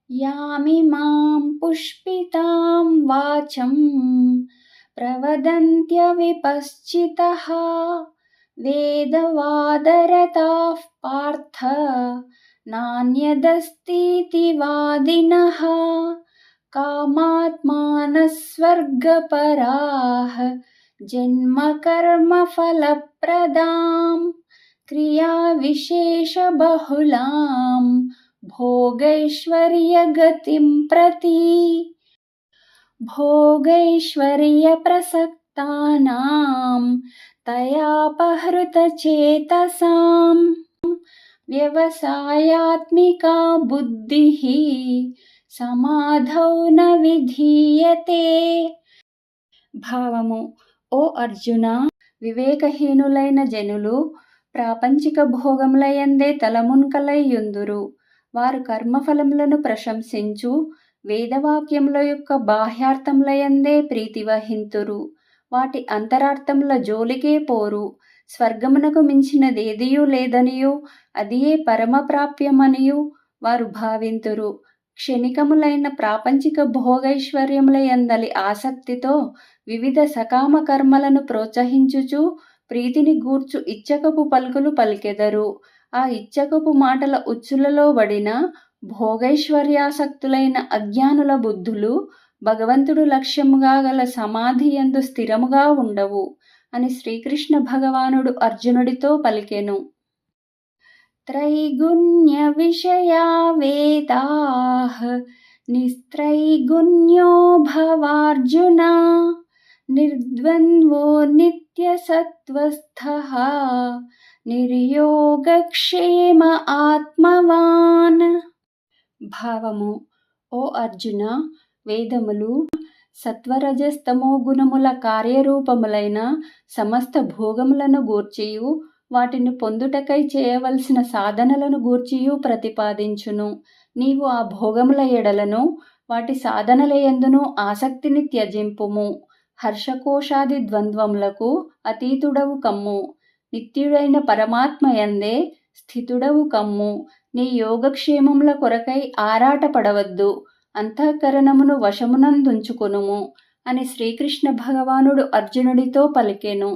యామిమాం పుష్పితాం వాచం ప్రవదంత్యవిపశ్చితః వేదవాదరతాః పార్థ నాన్యదస్तीति వాదినః కామాత్మానః స్వర్గపరాః జన్మకర్మఫలప్రదాం క్రియావిశేషబహుళాం భోగైశ్వర్యగతిం ప్రతి భోగైశ్వర్యప్రసక్తానాం తయాపహృతచేతసాం వ్యవసాయాత్మికా బుద్ధిః సమాధౌ న విధీయతే. భావము: ఓ అర్జున, వివేకహీనులైన జనులు ప్రాపంచిక భోగములయందే తలమునకలయ్యుందురు. వారు కర్మఫలములను ప్రశంసించు వేదవాక్యముల యొక్క బాహ్యార్థములయందే ప్రీతి వహింతురు. వాటి అంతరార్థముల జోలికే పోరు. స్వర్గమునకు మించినదేదియూ లేదనియూ అదియే పరమప్రాప్యమనియూ వారు భావింతురు. క్షణికములైన ప్రాపంచిక భోగైశ్వర్యములయందలి ఆసక్తితో వివిధ సకామ కర్మలను ప్రోత్సహించుచు ప్రీతిని గూర్చు ఇచ్చకపు పలుకులు పలికెదరు. ఆ ఇచ్చకపు మాటల ఉచ్చులలో పడిన భోగైశ్వర్యాసక్తులైన అజ్ఞానుల బుద్ధులు భగవంతుడు లక్ష్యముగా గల సమాధి యందు స్థిరముగా ఉండవు అని శ్రీకృష్ణ భగవానుడు అర్జునుడితో పలికెను. త్రైగుణ్య విషయా వేదాః నిస్త్రైగుణ్యో భవార్జున నిర్ద్వంద్వో నిత్యసత్వస్థః నిర్యోగక్షేమ ఆత్మవాన్. భావము: ఓ అర్జున, వేదములు సత్వరజస్తమో గుణముల కార్యరూపములైన సమస్త భోగములను గూర్చియు వాటిని పొందుటకై చేయవలసిన సాధనలను గూర్చియు ప్రతిపాదించును. నీవు ఆ భోగముల ఎడలను వాటి సాధనల యందును ఆసక్తిని త్యజింపుము. హర్షకోశాది ద్వంద్వములకు అతీతుడవు కమ్ము. నిత్యుడైన పరమాత్మయందే స్థితుడవు కమ్ము. నీ యోగక్షేమముల కొరకై ఆరాటపడవద్దు. అంతఃకరణమును వశమునందుంచుకొనుము అని శ్రీకృష్ణ భగవానుడు అర్జునుడితో పలికెను.